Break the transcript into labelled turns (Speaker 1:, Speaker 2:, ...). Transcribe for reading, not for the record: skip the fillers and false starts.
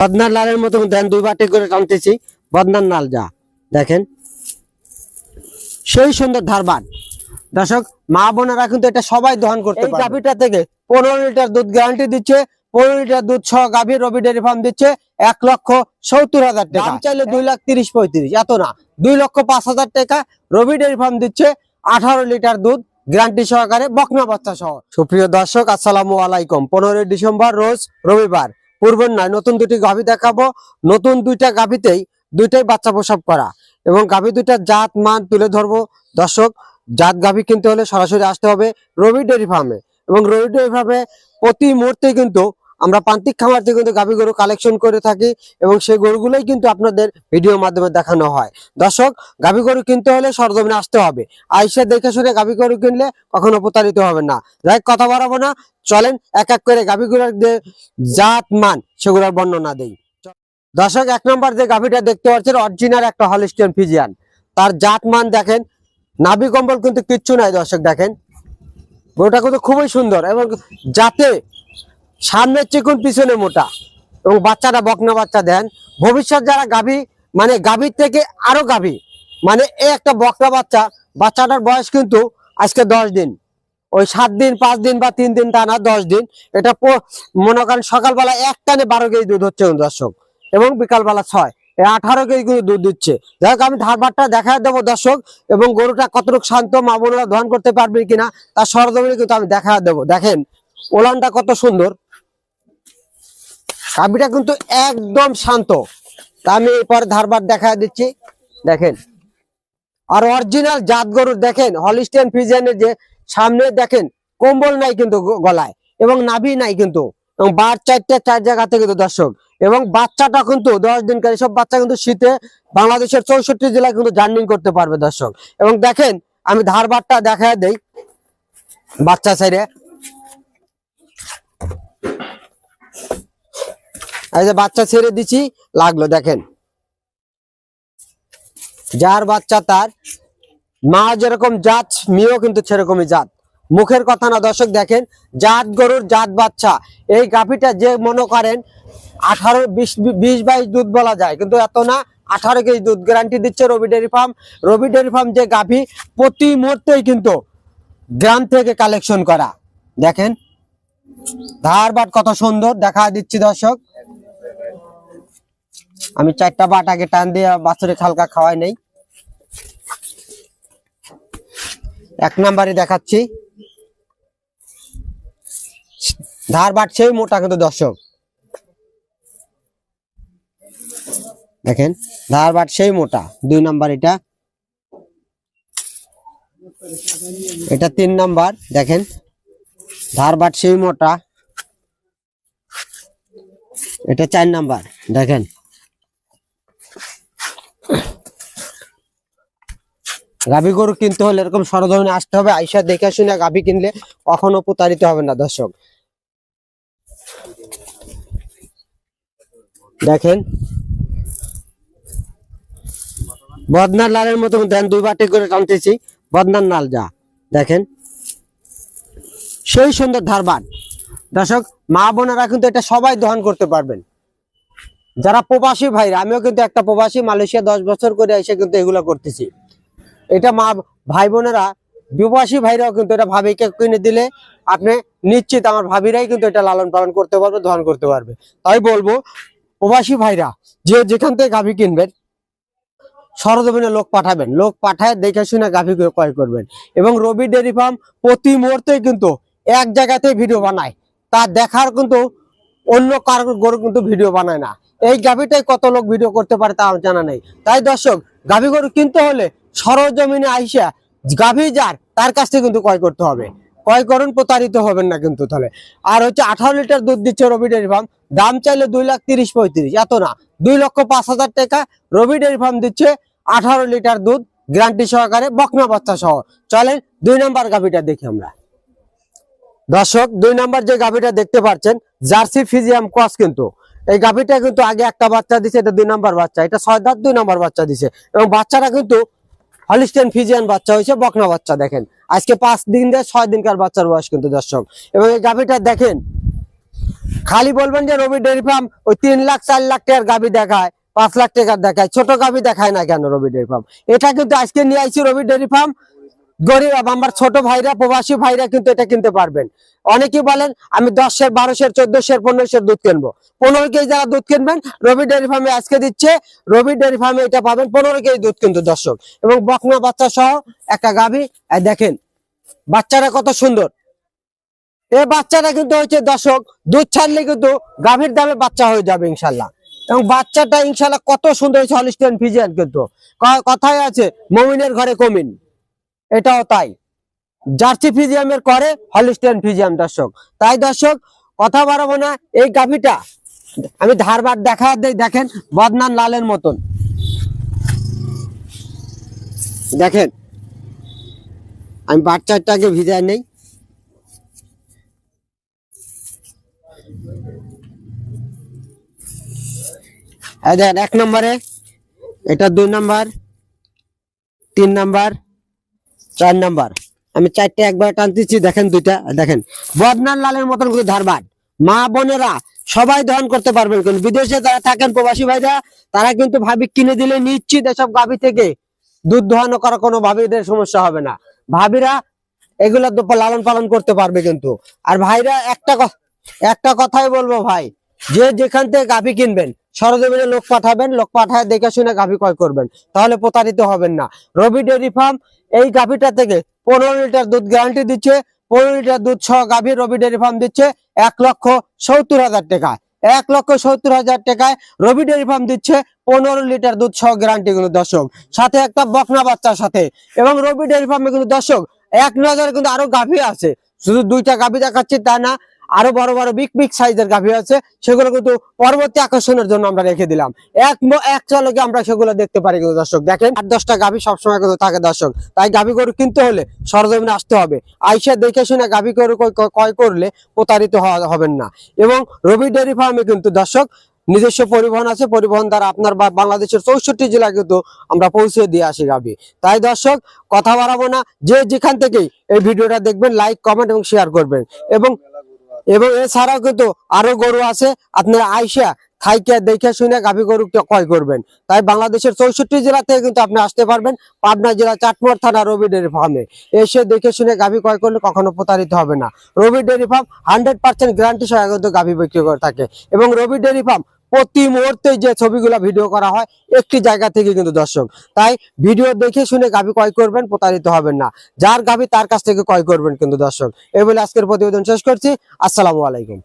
Speaker 1: বদনার লালের মতো দেন, দুই বাটি করে টানতেছি। বদনার লাল যা দেখেন, সেই সুন্দর ধারবান। দর্শক মা বোনেরা কিন্তু এটা সবাই দহন করতে পারবে। এই গাভীটা থেকে 15 লিটার দুধ গ্যারান্টি দিচ্ছে। 15 লিটার দুধ সহ গাভী রবি ডেয়ারি ফার্ম দিচ্ছে 1,70,000 টাকা। দাম চাইলে 2,30,35, এত না, 2,05,000 টাকা। রবি ডেয়ারি ফার্ম দিচ্ছে 18 লিটার দুধ গ্যারান্টি সহকারে, বকনা বাচ্চা সহ। সুপ্রিয় দর্শক, আসসালামু আলাইকুম। 15 ডিসেম্বর রোজ রবিবার, পূর্বের নয়, নতুন দুটি গাভী দেখাবো। নতুন দুইটা গাভীতেই দুইটাই বাচ্চা প্রসব করা, এবং গাভী দুইটার জাত মান তুলে ধরবো। দর্শক, জাত গাভী কিনতে হলে সরাসরি আসতে হবে রবি ডেয়ারি ফার্মে। এবং রবি ডেয়ারি ফার্মে প্রতি মুহূর্তে কিন্তু আমরা প্রান্তিক খামার থেকে কিন্তু গাভী গরু কালেকশন করে থাকি, এবং সেই গরুগুলোই কিন্তু আপনাদের ভিডিওর মাধ্যমে দেখানো হয়। দর্শক, গাভী গরু কিনতে হলে সরজমিনে আসতে হবে। আইসা দেখে শুনে গাভী গরু কিনলে কখনো প্রতারিত হবেন না। যাই কথা বাড়াবো না, চলেন এক এক করে গাভী গরুর জাত মান সেগুলোর বর্ণনা দেই। দর্শক, 1 নম্বর যে গাভীটা দেখতে পাচ্ছেন, অরিজিনাল একটা হলিস্টিয়ান ফ্রিজিয়ান। তার জাত মান দেখেন, নাভি কম্বল কিন্তু কিচ্ছু নাই। দর্শক দেখেন, গরুটা কিন্তু খুবই সুন্দর, এবং যাতে সামনের চিকুন পিছনে মোটা, এবং বাচ্চাটা বকনা বাচ্চা দেন। ভবিষ্যৎ যারা গাভী, মানে গাভীর থেকে আরো গাভী, মানে এই একটা বকনা বাচ্চা, বাচ্চাটার বয়স কিন্তু আজকে 10 দিন, ওই 7 দিন 5 দিন বা 3 দিন টানা 10 দিন। এটা মনে করেন সকালবেলা এক টানে 12 কেজি দুধ হচ্ছে দর্শক, এবং বিকালবেলা 6, 18 কেজি কিন্তু দুধ দিচ্ছে। যাই হোক, আমি ধারবারটা দেখা দেবো দর্শক, এবং গরুটা কতটুকু শান্ত, মা বোনেরা দহন করতে পারবে কিনা তার সরজমিনে কিন্তু আমি দেখা দেবো। দেখেন ওলানটা কত সুন্দর, গাভীটা কিন্তু একদম শান্ত। তা আমি এরপর ধারবার দেখা দিচ্ছি। দেখেন, আর অরিজিনাল জাত গরুর দেখেন, হলিস্টিয়ান ফ্রিজিয়ানের যে সামনে দেখেন কম্বল নাই কিন্তু গলায়, এবং নাভি নাই কিন্তু, এবং বার 4 জায়গাতে কিন্তু দর্শক। এবং বাচ্চাটা কিন্তু 10 দিনকার, সব বাচ্চা কিন্তু শীতে বাংলাদেশের 64 জেলায় কিন্তু জার্নিং করতে পারবে দর্শক। এবং দেখেন, আমি ধারবারটা দেখা দেই বাচ্চা সাইডে। এই যে বাচ্চা ছেড়ে দিচ্ছি, লাগলো দেখেন, যার বাচ্চা তার মা যেরকম জাত, মেয়েও কিন্তু সেরকমই জাত। মুখের কথা না দর্শক, দেখেন জাত গরুর জাত বাচ্চা। এই গাভীটা যে মনে করেন 18, 20, 22 দুধ বলা যায়, কিন্তু এত না, 18 কেজি দুধ গ্যারান্টি দিচ্ছে রবি ডেয়ারি ফার্ম। রবি ডেয়ারি ফার্ম যে গাভী প্রতি মুহূর্তেই কিন্তু গ্রাম থেকে কালেকশন করা। দেখেন ধারবাট কত সুন্দর দেখা দিচ্ছি দর্শক। আমি 4টা বাট আগে টান দিয়ে বাছুরে হালকা খাওয়াই নেই। 1 নম্বরে দেখাচ্ছি, ধারবাট সেই মোটা কিন্তু দর্শক। দেখেন ধারবাট সেই মোটা। 2 নম্বর এটা, এটা 3 নম্বর। দেখেন ধারবাট সেই মোটা, এটা 4 নম্বর। দেখেন গাভী গরু কিনতে হলে এরকম সরজমিনে আসতে হবে। আইসা দেখে শুনে গাভী কিনলে কখনো প্রতারিত হবে না দর্শক। দেখেন বদনার লালের মতো দেন, 2 বাটি করে টানতেছি। বদনার লাল যা দেখেন, সেই সুন্দর ধারবান। দর্শক, মা বোনেরা কিন্তু এটা সবাই দহন করতে পারবেন। যারা প্রবাসী ভাইরা, আমিও কিন্তু একটা প্রবাসী, মালয়েশিয়া 10 বছর করে এসে কিন্তু এগুলো করতেছি। এটা মা ভাই বোনেরা, প্রবাসী ভাইরাও কিন্তু এটা ভাবিকে কিনে দিলে আপনি নিশ্চিত আমার ভাবিরাই কিন্তু এটা লালন পালন করতে পারবে, দহন করতে পারবে। তাই বলবো প্রবাসী ভাইরা, যে যেখান থেকে গাভী কিনবেন সরজমিনে লোক পাঠাবেন, লোক পাঠায় দেখে শুনে গাভী ক্রয় করবেন। এবং রবি ডেয়ারি ফার্ম প্রতি মুহূর্তে কিন্তু এক জায়গাতে ভিডিও বানায়, তা দেখার কিন্তু অন্য কারো গরু কিন্তু ভিডিও বানায় না। এই গাভীটাই কত লোক ভিডিও করতে পারে তা জানা নেই। তাই দর্শক, গাভী গরু কিনতে হলে সরজমিনে আইসা গাভী যার তার কাছ থেকে কিন্তু ক্রয় করতে হবে। ক্রয় করুন, প্রতারিত হবেন না কিন্তু তাহলে। আর হচ্ছে 18 লিটার দুধ দিচ্ছে রবি ডেয়ারি ফার্ম। দাম চাইলে 2,30,35, এত না, 2,05,000 টাকা। রবি ডেয়ারি ফার্ম দিচ্ছে 18 লিটার দুধ গ্যারান্টি সহকারে, বকনা বাচ্চা সহ। চলেন 2 নম্বর গাভীটা দেখি আমরা দর্শক। 2 নম্বর যে গাভীটা দেখতে পাচ্ছেন, জার্সি ফ্রিজিয়ান ক্রস। কিন্তু এই গাভীটা কিন্তু আগে একটা বাচ্চা দিছে, এটা 2 নম্বর বাচ্চা। এটা 6 দাঁত 2 নম্বর বাচ্চা দিছে, এবং বাচ্চাটা কিন্তু হলিস্টিয়ান ফ্রিজিয়ান বাচ্চা হয়েছে, বকনা বাচ্চা। দেখেন আজকে 5 দিন দিয়ে 6 দিনকার বাচ্চার বয়স কিন্তু দর্শক। এবং এই গাভীটা দেখেন খালি বলবেন যে রবি ডেয়ারি ফার্ম ওই 3 লাখ 4 লাখ টাকার গাভী দেখায়, 5 লাখ টাকার দেখায়, ছোট গাভী দেখায় না কেন রবি ডেয়ারি ফার্ম? এটা কিন্তু আজকে নিয়ে আইছি রবি ডেয়ারি ফার্ম। গরিব আমার ছোট ভাইরা, প্রবাসী ভাইরা কিন্তু এটা কিনতে পারবেন। অনেকেই বলেন আমি 10 12 14 15 দুধ কিনবো। 15 কেজি যারা দুধ কিনবেন রবি ডেয়ারি ফার্মে আজকে দিচ্ছে, রবি ডেয়ারি ফার্মে এটা পাবেন 15 কেজি দুধ কিন্তু দর্শক। এবং বকনা বাচ্চা সহ একটা গাভী। দেখেন বাচ্চাটা কত সুন্দর। এই বাচ্চাটা কিন্তু হচ্ছে দর্শক দুধ ছাড়লে কিন্তু গাভীর দামে বাচ্চা হয়ে যাবে ইনশাল্লাহ। এবং বাচ্চাটা ইনশাল্লাহ কত সুন্দর হয়েছে, হলিস্টিয়ান ফ্রিজিয়ান। কিন্তু কথায় আছে মমিনের ঘরে কমিন, এটাও তাই। জার্সি ফ্রিজিয়ামের করে হলিস্টিয়ান ফ্রিজিয়াম দর্শক। তাই দর্শক কথা বাড়াবো না, এই গাভীটা আমি ধারবার দেখা দেই। দেখেন বদনান লালের মতন, দেখেন আমি বাচ্চাটাকে ভিজায় নেই। দেখেন 1 নম্বরে, এটা 2 নম্বর, 3 নম্বর, 4 নম্বর। আমি 4টে একবার টানতেছি, দেখেন 2টা। দেখেন বদনান লালের মতন করে ধারবাট। মা বোনেরা সবাই দহন করতে পারবেন। কিন্তু বিদেশে যারা থাকেন প্রবাসী ভাইরা, তারা কিন্তু ভাবি কিনে দিলে নিশ্চিত এসব গাভী থেকে দুধ দোহানো করা কোনো ভাবিদের সমস্যা হবে না। ভাবিরা এগুলা লালন পালন করতে পারবে কিন্তু। আর ভাইরা একটা কথাই বলবো ভাই, যে যেখান থেকে গাভী কিনবেন সরজমিনে লোক পাঠাবেন, লোক পাঠায় দেখে শুনে গাভী ক্রয় করবেন, তাহলে প্রতারিত হবেন না। রবি ডেয়ারি ফার্ম এই গাভীটা থেকে 15 লিটার দুধ গ্যারান্টি দিচ্ছে। 15 লিটার দুধ সহ গাভী রবি ডেয়ারি ফার্ম দিচ্ছে 1,70,000 টাকা। 1,70,000 টাকায় রবি ডেয়ারি ফার্ম দিচ্ছে 15 লিটার দুধ সহ গ্যারান্টি কিন্তু দর্শক, সাথে একটা বকনা বাচ্চার সাথে। এবং রবি ডেয়ারি ফার্মে কিন্তু দর্শক এক নজরে কিন্তু আরো গাভী আছে, শুধু 2টা গাভী দেখাচ্ছি তা না, আরো বড় বড় বিগ সাইজের গাভী আছে। সেগুলো কিন্তু পরবর্তী আকর্ষণের জন্য আমরা রেখে দিলাম। এক চলকে আমরা সেগুলো দেখতে পারি কিন্তু দর্শক। দেখেন 8-10টা গাভী সবসময় কিন্তু থাকে দর্শক। তাই গাভী গরু কিনতে হলে সরজমিনে আসতে হবে, আইসা দেখে শুনে গাভী গরু ক্রয় করলে প্রতারিত হবেন না। এবং রবি ডেয়ারি ফার্মে কিন্তু দর্শক নিজস্ব পরিবহন আছে, পরিবহন দ্বারা আপনার বাংলাদেশের 64 জেলা কিন্তু আমরা পৌঁছে দিয়ে আসি গাভী। তাই দর্শক কথা বাড়াবো না, যে যেখান থেকেই এই ভিডিওটা দেখবেন লাইক কমেন্ট এবং শেয়ার করবেন। এবং এছাড়াও কিন্তু আরো গরু আছে, আপনারা আইসা থাইকে দেখে শুনে গাভী গরু ক্রয় করবেন। তাই বাংলাদেশের 64 জেলা থেকে কিন্তু আপনি আসতে পারবেন পাবনা জেলা চাটমোহর থানা রবি ডেয়ারি ফার্মে। এসে দেখে শুনে গাভী ক্রয় করলে কখনো প্রতারিত হবে না। রবি ডেয়ারি ফার্ম 100% গ্যারান্টি সহ কিন্তু গাভী বিক্রি করে থাকে। এবং রবি ডেয়ারি ফার্ম প্রতি মুহূর্তে যে ছবিগুলো ভিডিও করা হয় একটি জায়গা থেকে কিন্তু দর্শক। তাই ভিডিও দেখে শুনে গাভী ক্রয় করবেন, প্রতারিত হবেন না। যার গাভী তার কাছ থেকে ক্রয় করবেন কিন্তু দর্শক। এই বলে আজকের প্রতিবেদন শেষ করছি। আসসালামু আলাইকুম।